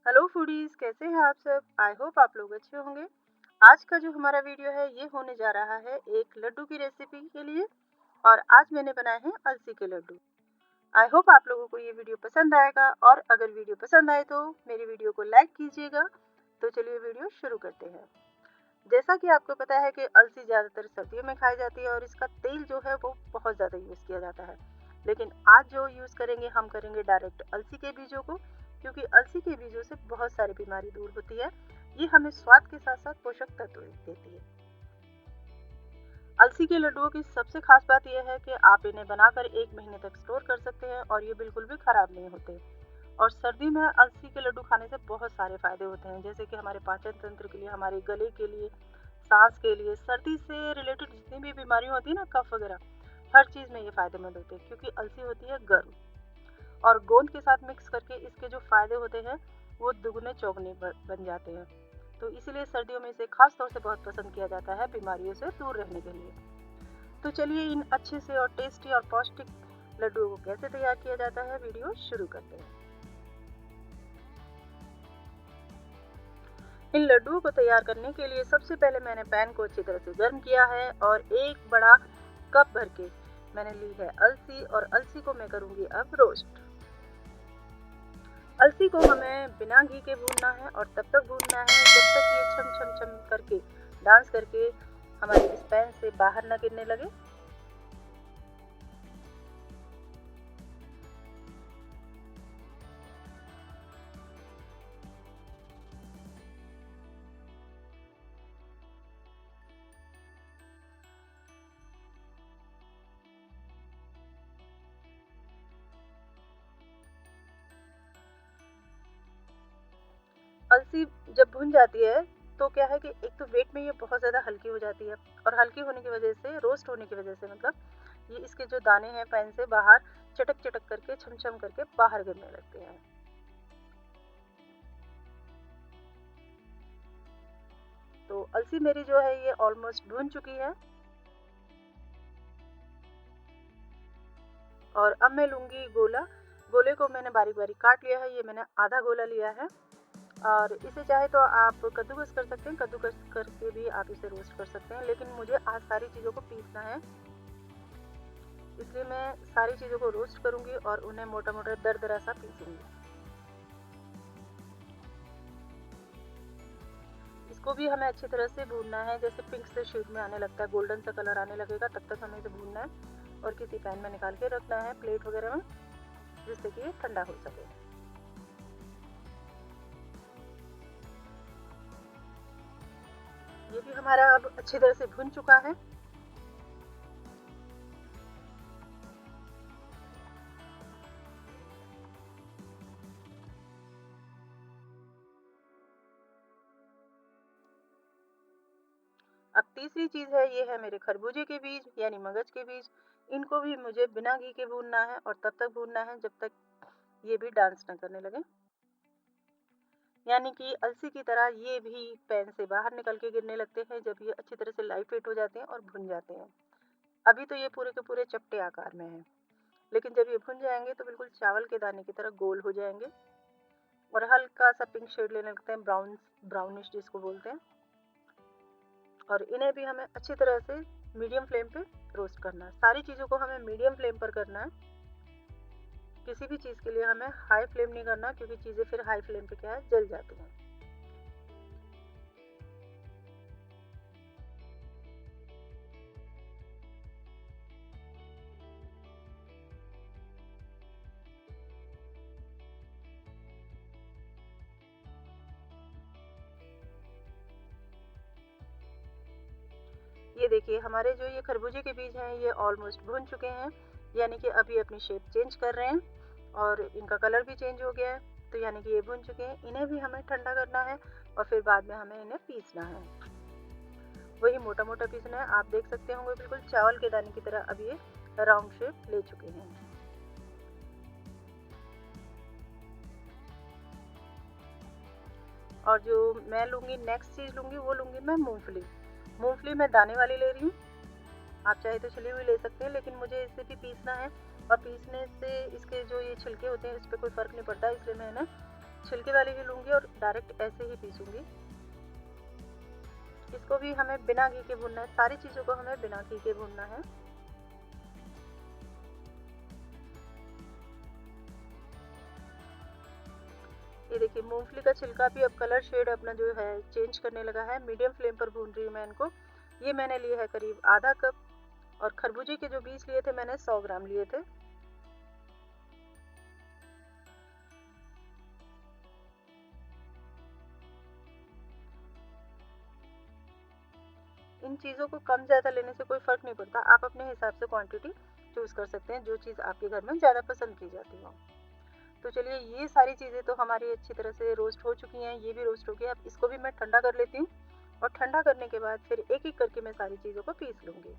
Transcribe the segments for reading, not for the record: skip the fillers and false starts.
Hello foodies, कैसे हैं आप सब। आई होप आप लोग अच्छे होंगे। आज का जो हमारा वीडियो है ये होने जा रहा है एक लड्डू की रेसिपी के लिए। और आज मैंने बनाए हैं अलसी के लड्डू। आई होप आप लोगों को ये वीडियो पसंद आएगा, और अगर वीडियो पसंद आए तो मेरी वीडियो को लाइक कीजिएगा। तो चलिए वीडियो शुरू करते हैं। जैसा कि आपको पता है कि अलसी ज़्यादातर सर्दियों में खाई जाती है और इसका तेल जो है वो बहुत ज़्यादा यूज़ किया जाता है। लेकिन आज जो यूज़ करेंगे हम करेंगे डायरेक्ट अलसी के बीजों को, क्योंकि अलसी के बीजों से बहुत सारी बीमारी दूर होती है। ये हमें स्वाद के साथ साथ पोषक तत्व देती है। अलसी के लड्डुओं की सबसे खास बात यह है कि आप इन्हें बनाकर 1 महीने तक स्टोर कर सकते हैं और ये बिल्कुल भी खराब नहीं होते। और सर्दी में अलसी के लड्डू खाने से बहुत सारे फायदे होते हैं, जैसे कि हमारे पाचन तंत्र के लिए, हमारे गले के लिए, सांस के लिए, सर्दी से रिलेटेड जितनी भी बीमारियां होती है ना, कफ वगैरह, हर चीज़ में ये फायदेमंद होते हैं, क्योंकि अलसी होती है गर्म। और गोंद के साथ मिक्स करके इसके जो फायदे होते हैं वो दुगने चौगने बन जाते हैं। तो इसीलिए सर्दियों में इसे खास तौर से बहुत पसंद किया जाता है बीमारियों से दूर रहने के लिए। तो चलिए इन अच्छे से और टेस्टी और पौष्टिक लड्डुओं को कैसे तैयार किया जाता है, वीडियो शुरू करते हैं। इन लड्डुओं को तैयार करने के लिए सबसे पहले मैंने पैन को अच्छी तरह से गर्म किया है और एक बड़ा कप भर के मैंने ली है अलसी, और अलसी को मैं करूंगी अब रोस्ट। अलसी को हमें बिना घी के भूनना है और तब तक भूनना है जब तक ये छम छम छम करके डांस करके हमारे इस पैन से बाहर न गिरने लगे। अलसी जब भुन जाती है तो क्या है कि एक तो वेट में ये बहुत ज़्यादा हल्की हो जाती है, और हल्की होने की वजह से, रोस्ट होने की वजह से मतलब, ये इसके जो दाने हैं पैन से बाहर चटक चटक करके छम छम करके बाहर गिरने लगते हैं। तो अलसी मेरी जो है ये ऑलमोस्ट भुन चुकी है। और अब मैं लूँगी गोला। गोले को मैंने बारीक बारीक काट लिया है, ये मैंने आधा गोला लिया है। और इसे चाहे तो आप कद्दूकस कर सकते हैं, कद्दूकस करके भी आप इसे रोस्ट कर सकते हैं, लेकिन मुझे आज सारी चीज़ों को पीसना है, इसलिए मैं सारी चीज़ों को रोस्ट करूँगी और उन्हें मोटा मोटा दरदरा सा पीसूँगी। इसको भी हमें अच्छी तरह से भूनना है, जैसे पिंक से शेड में आने लगता है, गोल्डन सा कलर आने लगेगा, तब तक हमें इसे भूनना है। और किसी पैन में निकाल के रखना है, प्लेट वगैरह में, जिससे कि ये ठंडा हो सके। ये भी हमारा अब अच्छी तरह से भुन चुका है। अब तीसरी चीज़ है, ये है मेरे खरबूजे के बीज यानी मगज के बीज। इनको भी मुझे बिना घी के भूनना है और तब तक भूनना है जब तक ये भी डांस न करने लगे, यानी कि अलसी की तरह ये भी पैन से बाहर निकल के गिरने लगते हैं जब ये अच्छी तरह से लाइट वेट हो जाते हैं और भुन जाते हैं। अभी तो ये पूरे के पूरे चपटे आकार में हैं, लेकिन जब ये भुन जाएंगे तो बिल्कुल चावल के दाने की तरह गोल हो जाएंगे और हल्का सा पिंक शेड लेने लगते हैं, ब्राउनिश जिसको बोलते हैं। और इन्हें भी हमें अच्छी तरह से मीडियम फ्लेम पे रोस्ट करना है। सारी चीज़ों को हमें मीडियम फ्लेम पर करना है। किसी भी चीज़ के लिए हमें हाई फ्लेम नहीं करना, क्योंकि चीज़ें फिर हाई फ्लेम पे क्या है, जल जाती हैं। ये देखिए हमारे जो ये खरबूजे के बीज हैं ये ऑलमोस्ट भुन चुके हैं, यानी कि अभी अपनी शेप चेंज कर रहे हैं और इनका कलर भी चेंज हो गया है। तो यानी कि ये भुन चुके हैं, इन्हें भी हमें ठंडा करना है और फिर बाद में हमें इन्हें पीसना है। वही मोटा मोटा पीसना है। आप देख सकते होंगे बिल्कुल चावल के दाने की तरह अब ये राउंड शेप ले चुके हैं। और जो मैं लूँगी, नेक्स्ट चीज़ लूँगी, वो लूँगी मैं मूँगफली। मूँगफली मैं दाने वाली ले रही हूँ। आप चाहे तो छिली हुई ले सकते हैं, लेकिन मुझे इसे भी पीसना है और पीसने से इसके जो ये छिलके होते हैं इस पर कोई फ़र्क नहीं पड़ता, इसलिए मैं ना छिलके वाली ही लूँगी और डायरेक्ट ऐसे ही पीसूँगी। इसको भी हमें बिना घी के भूनना है, सारी चीज़ों को हमें बिना घी के भूनना है। ये देखिए मूँगफली का छिलका भी अब कलर शेड अपना जो है चेंज करने लगा है। मीडियम फ्लेम पर भून रही हूँ मैं इनको। ये मैंने लिए है करीब आधा कप और खरबूजे के जो बीज लिए थे मैंने 100 ग्राम लिए थे। इन चीज़ों को कम ज़्यादा लेने से कोई फ़र्क नहीं पड़ता। आप अपने हिसाब से क्वांटिटी चूज़ कर सकते हैं, जो चीज़ आपके घर में ज़्यादा पसंद की जाती हो। तो चलिए ये सारी चीज़ें तो हमारी अच्छी तरह से रोस्ट हो चुकी हैं, ये भी रोस्ट हो गया। अब इसको भी मैं ठंडा कर लेती हूँ और ठंडा करने के बाद फिर एक-एक करके मैं सारी चीज़ों को पीस लूँगी।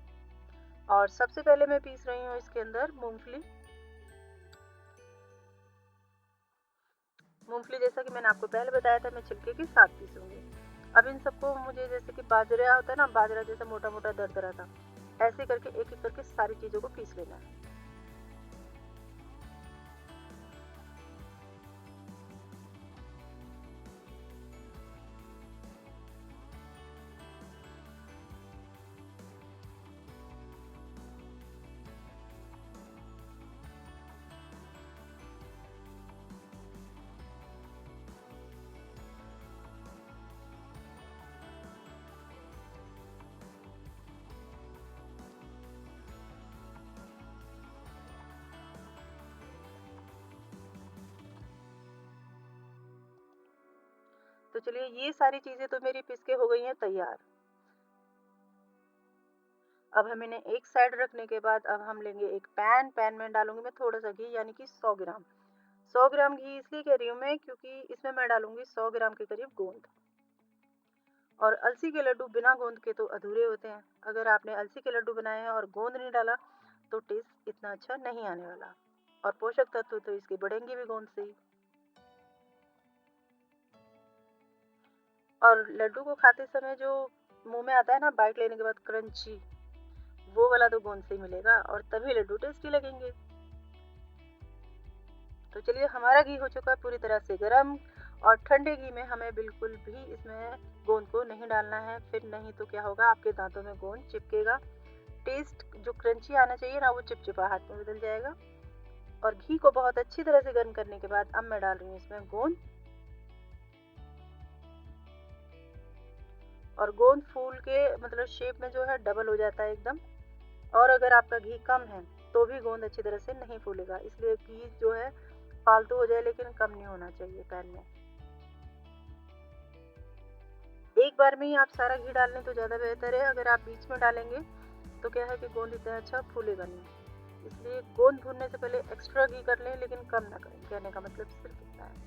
और सबसे पहले मैं पीस रही हूँ इसके अंदर मूँगफली। मूँगफली जैसा कि मैंने आपको पहले बताया था मैं छिलके के साथ पीसूँगी। अब इन सबको मुझे जैसे कि बाजरा होता है ना, बाजरा जैसा मोटा-मोटा दरदरा सा, ऐसे करके एक-एक करके सारी चीज़ों को पीस लेना है। तो चलिए ये सारी चीज़ें तो मेरी पीस के हो गई हैं तैयार। अब हम इन्हें एक साइड रखने के बाद अब हम लेंगे एक पैन में डालूँगी मैं थोड़ा-सा घी यानी कि 100 ग्राम। 100 ग्राम घी इसलिए कह रही हूँ मैं क्योंकि इसमें मैं डालूँगी 100 ग्राम के करीब गोंद। और अलसी के लड्डू बिना गोंद के तो अधूरे होते हैं। अगर आपने अलसी के लड्डू बनाए हैं और गोंद नहीं डाला तो टेस्ट इतना अच्छा नहीं आने वाला। और पोषक तत्व तो इसके बढ़ेंगे भी गोंद से ही। और लड्डू को खाते समय जो मुँह में आता है ना बाइट लेने के बाद क्रंची, वो वाला तो गोंद से ही मिलेगा और तभी लड्डू टेस्टी लगेंगे। तो चलिए हमारा घी हो चुका है पूरी तरह से गरम और ठंडे घी में हमें बिल्कुल भी इसमें गोंद को नहीं डालना है, फिर नहीं तो क्या होगा आपके दांतों में गोंद चिपकेगा। टेस्ट जो क्रंची आना चाहिए ना वो चिपचिपाहट में बदल जाएगा। और घी को बहुत अच्छी तरह से गर्म करने के बाद अब मैं डाल रही हूँ इसमें गोंद। और गोंद फूल के मतलब शेप में जो है डबल हो जाता है एकदम। और अगर आपका घी कम है तो भी गोंद अच्छी तरह से नहीं फूलेगा, इसलिए घी जो है फालतू हो जाए लेकिन कम नहीं होना चाहिए पैन में। एक बार में ही आप सारा घी डाल लें तो ज़्यादा बेहतर है। अगर आप बीच में डालेंगे तो क्या है कि गोंद इतना अच्छा फूलेगा नहीं। इसलिए गोंद भूनने से पहले एक्स्ट्रा घी कर लें लेकिन कम ना करें, कहने का मतलब सिर्फ इतना है।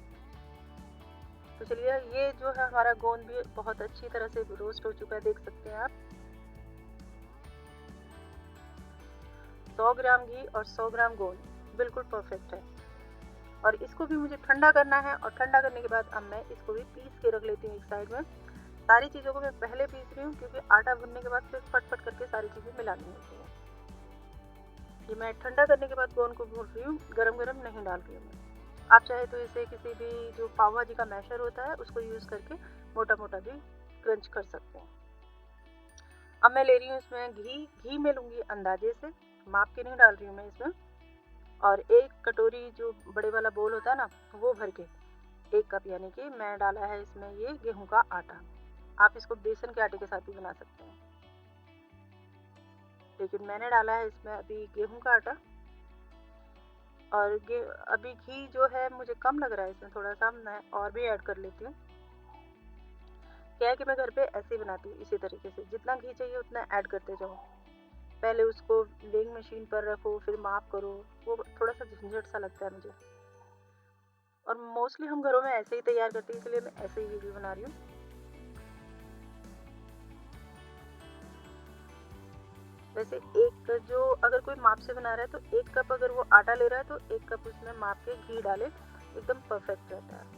तो चलिए ये जो है हमारा गोंद भी बहुत अच्छी तरह से रोस्ट हो चुका है, देख सकते हैं आप। 100 ग्राम घी और 100 ग्राम गोंद बिल्कुल परफेक्ट है। और इसको भी मुझे ठंडा करना है और ठंडा करने के बाद अब मैं इसको भी पीस के रख लेती हूँ एक साइड में। सारी चीज़ों को मैं पहले पीस रही हूँ क्योंकि आटा भूनने के बाद फिर फट-फट करके सारी चीज़ें मिलानी होती हैं। ये मैं ठंडा करने के बाद गोंद को भून रही हूँ, गरम-गरम नहीं डाल रही हूँ मैं। आप चाहे तो इसे किसी भी जो पाव भाजी का मैशर होता है उसको यूज़ करके मोटा-मोटा भी क्रंच कर सकते हैं। अब मैं ले रही हूँ इसमें घी मैं लूँगी अंदाजे से, माप के नहीं डाल रही हूँ मैं इसमें। और 1 कटोरी जो बड़े वाला बोल होता है ना, वो भर के 1 कप यानी कि मैं डाला है इसमें ये गेहूँ का आटा। आप इसको बेसन के आटे के साथ भी बना सकते हैं। लेकिन मैंने डाला है इसमें अभी गेहूँ का आटा। और अभी घी जो है मुझे कम लग रहा है इसमें थोड़ा-सा, मैं और भी ऐड कर लेती हूँ। क्या है कि मैं घर पे ऐसे ही बनाती हूँ इसी तरीके से, जितना घी चाहिए उतना ऐड करते जाओ। पहले उसको वेइंग मशीन पर रखो, फिर माप करो, वो थोड़ा-सा झंझट सा लगता है मुझे। और मोस्टली हम घरों में ऐसे ही तैयार करते हैं, इसलिए मैं ऐसे ही वीडियो बना रही हूँ। वैसे एक जो अगर कोई माप से बना रहा है तो 1 कप अगर वो आटा ले रहा है तो 1 कप उसमें माप के घी डाले, एकदम परफेक्ट रहता है।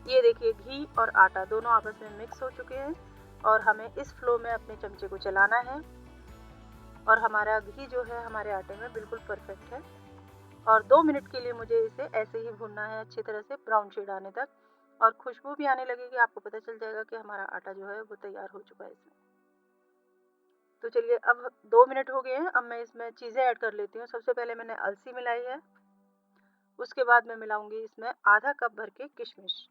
ये देखिए घी और आटा दोनों आपस में मिक्स हो चुके हैं और हमें इस फ्लो में अपने चमचे को चलाना है और हमारा घी जो है हमारे आटे में बिल्कुल परफेक्ट है। और 2 मिनट के लिए मुझे इसे ऐसे ही भूनना है अच्छी तरह से ब्राउन शेड आने तक, और खुशबू भी आने लगेगी, आपको पता चल जाएगा कि हमारा आटा जो है वो तैयार हो चुका है इसमें। तो चलिए अब 2 मिनट हो गए हैं, अब मैं इसमें चीज़ें ऐड कर लेती हूँ। सबसे पहले मैंने अलसी मिलाई है, उसके बाद मैं मिलाऊंगी इसमें आधा कप भर के किशमिश।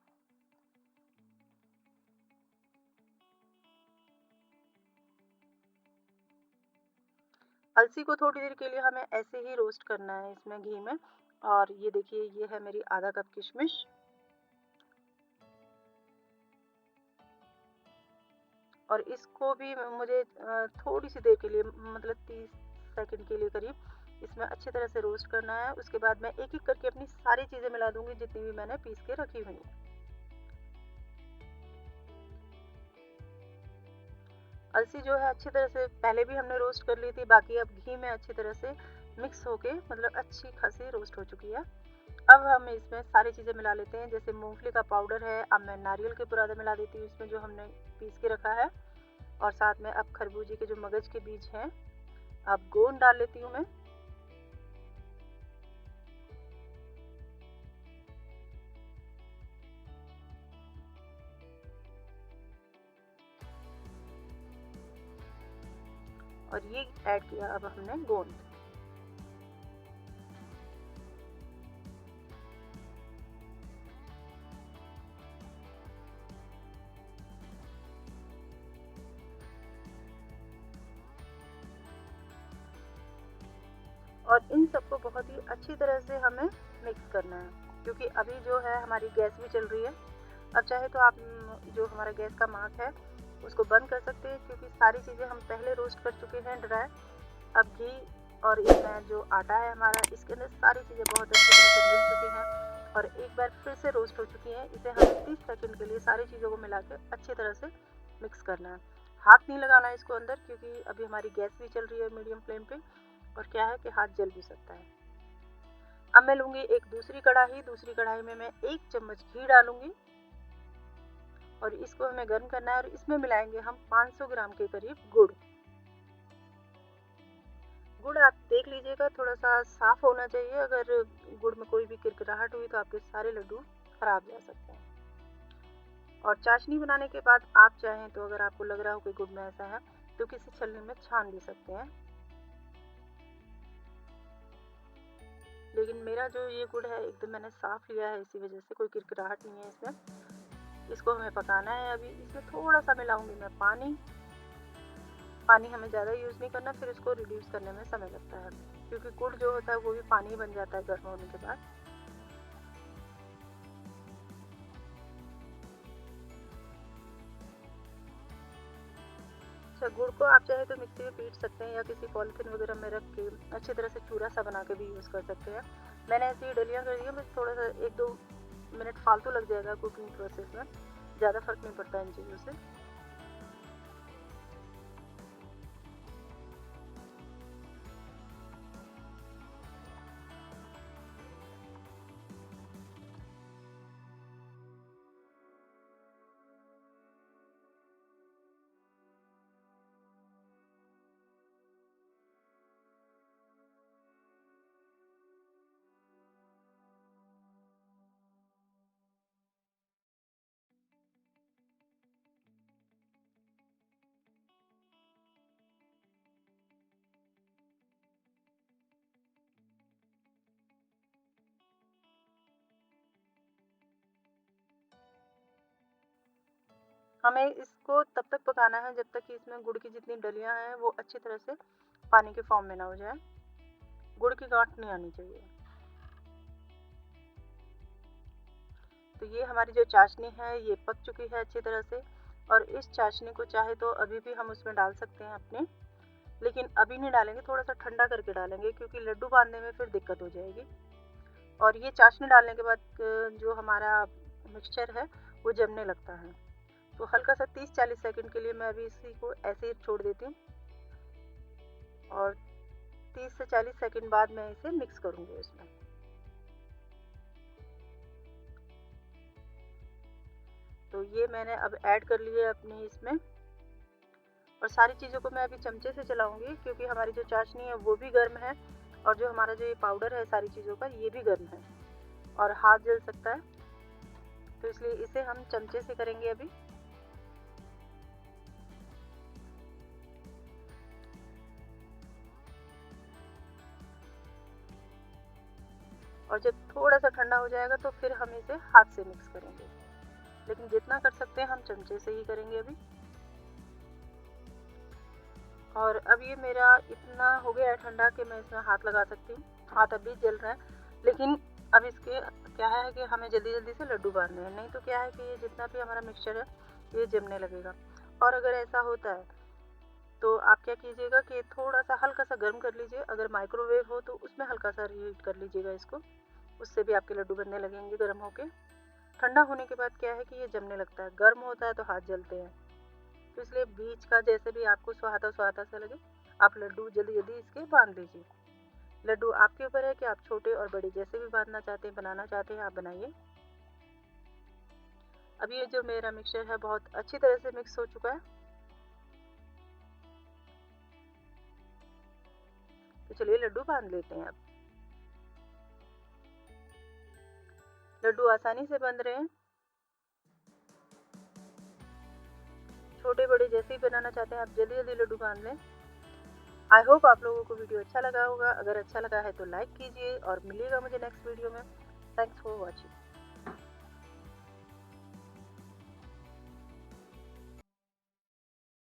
अलसी को थोड़ी देर के लिए हमें ऐसे ही रोस्ट करना है इसमें घी में। और ये देखिए ये है मेरी आधा कप किशमिश, और इसको भी मुझे थोड़ी सी देर के लिए मतलब 30 सेकंड के लिए करीब इसमें अच्छी तरह से रोस्ट करना है। उसके बाद मैं एक एक करके अपनी सारी चीज़ें मिला दूंगी जितनी भी मैंने पीस के रखी हुई हैं। अलसी जो है अच्छी तरह से पहले भी हमने रोस्ट कर ली थी, बाकी अब घी में अच्छी तरह से मिक्स होके मतलब अच्छी खासी रोस्ट हो चुकी है। अब हम इसमें सारी चीज़ें मिला लेते हैं, जैसे मूंगफली का पाउडर है, अब मैं नारियल के बुरादा मिला देती हूँ इसमें जो हमने पीस के रखा है, और साथ में अब खरबूजे के जो मगज के बीज हैं, अब गोंद डाल लेती हूँ मैं। और ये ऐड किया अब हमने गोंद। और इन सबको बहुत ही अच्छी तरह से हमें मिक्स करना है, क्योंकि अभी जो है हमारी गैस भी चल रही है। अब चाहे तो आप जो हमारा गैस का मार्क है उसको बंद कर सकते हैं, क्योंकि सारी चीज़ें हम पहले रोस्ट कर चुके हैं ड्राई। अब घी और इसमें जो आटा है हमारा, इसके अंदर सारी चीज़ें बहुत अच्छी तरह से मिल चुकी हैं और एक बार फिर से रोस्ट हो चुकी हैं। इसे हमें 30 सेकंड के लिए सारी चीज़ों को मिला के अच्छी तरह से मिक्स करना है। हाथ नहीं लगाना है इसको अंदर, क्योंकि अभी हमारी गैस भी चल रही है मीडियम फ्लेम पे, और क्या है कि हाथ जल भी सकता है। अब मैं लूँगी एक दूसरी कढ़ाई में मैं 1 चम्मच घी डालूँगी और इसको हमें गर्म करना है, और इसमें मिलाएंगे हम 500 ग्राम के करीब गुड़। गुड़ आप देख लीजिएगा थोड़ा सा साफ होना चाहिए, अगर गुड़ में कोई भी किरकिराहट हुई तो आपके सारे लड्डू खराब जा सकते हैं। और चाशनी बनाने के बाद आप चाहें तो अगर आपको लग रहा हो कि गुड़ में ऐसा है तो किसी छलनी में छान भी सकते हैं, लेकिन मेरा जो ये गुड़ है एकदम मैंने साफ लिया है, इसी वजह से कोई किरकिराहट नहीं है इसमें। इसको हमें पकाना है। अभी इसमें थोड़ा सा मिलाऊंगी मैं पानी। पानी हमें ज़्यादा यूज़ नहीं करना, फिर इसको रिड्यूस करने में समय लगता है, क्योंकि गुड़ जो होता है वो भी पानी बन जाता है गर्म होने के बाद। अच्छा, गुड़ को आप चाहे तो मिक्सी में पीस सकते हैं या किसी पॉलिथीन वगैरह में रख के अच्छी तरह से चूरा सा बना के भी यूज़ कर सकते हैं। मैंने ऐसी डलियाँ कर दी हैं, बस थोड़ा सा 1-2 मिनट फालतू लग जाएगा कुकिंग प्रोसेस में, ज़्यादा फ़र्क नहीं पड़ता इन चीज़ों से। हमें इसको तब तक पकाना है जब तक कि इसमें गुड़ की जितनी डलियाँ हैं वो अच्छी तरह से पानी के फॉर्म में ना हो जाए। गुड़ की गांठ नहीं आनी चाहिए। तो ये हमारी जो चाशनी है ये पक चुकी है अच्छी तरह से, और इस चाशनी को चाहे तो अभी भी हम उसमें डाल सकते हैं अपने, लेकिन अभी नहीं डालेंगे, थोड़ा सा ठंडा करके डालेंगे, क्योंकि लड्डू बांधने में फिर दिक्कत हो जाएगी। और ये चाशनी डालने के बाद जो हमारा मिक्सचर है वो जमने लगता है। तो हल्का सा 30-40 सेकंड के लिए मैं अभी इसी को ऐसे ही छोड़ देती हूँ, और 30 से 40 सेकंड बाद मैं इसे मिक्स करूँगी उसमें। तो ये मैंने अब ऐड कर लिए अपनी इसमें, और सारी चीज़ों को मैं अभी चमचे से चलाऊंगी क्योंकि हमारी जो चाशनी है वो भी गर्म है, और जो हमारा जो ये पाउडर है सारी चीज़ों का ये भी गर्म है और हाथ जल सकता है, तो इसलिए इसे हम चमचे से करेंगे अभी। और जब थोड़ा सा ठंडा हो जाएगा तो फिर हम इसे हाथ से मिक्स करेंगे, लेकिन जितना कर सकते हैं हम चमचे से ही करेंगे अभी। और अब ये मेरा इतना हो गया है ठंडा कि मैं इसमें हाथ लगा सकती हूँ। हाथ अभी जल रहा है, लेकिन अब इसके क्या है कि हमें जल्दी जल्दी से लड्डू बांधने हैं, नहीं तो क्या है कि ये जितना भी हमारा मिक्सचर है ये जमने लगेगा। और अगर ऐसा होता है तो आप क्या कीजिएगा कि थोड़ा सा हल्का सा गर्म कर लीजिए, अगर माइक्रोवेव हो तो उसमें हल्का सा रीहीट कर लीजिएगा इसको, उससे भी आपके लड्डू बनने लगेंगे गर्म होके। ठंडा होने के बाद क्या है कि ये जमने लगता है, गर्म होता है तो हाथ जलते हैं, तो इसलिए बीच का जैसे भी आपको सुहाता सुहाता सा लगे आप लड्डू जल्दी जल्दी इसके बांध लीजिए। लड्डू आपके ऊपर है कि आप छोटे और बड़े जैसे भी बांधना चाहते हैं, बनाना चाहते हैं, आप बनाइए। अब ये जो मेरा मिक्सचर है बहुत अच्छी तरह से मिक्स हो चुका है, तो चलिए लड्डू बांध लेते हैं। अब लड्डू आसानी से बन रहे हैं, छोटे बड़े जैसे ही बनाना चाहते हैं आप जल्दी जल्दी लड्डू बांध लें। आई होप आप लोगों को वीडियो अच्छा लगा होगा, अगर अच्छा लगा है तो लाइक कीजिए और मिलिएगा मुझे नेक्स्ट वीडियो में। Thanks for watching.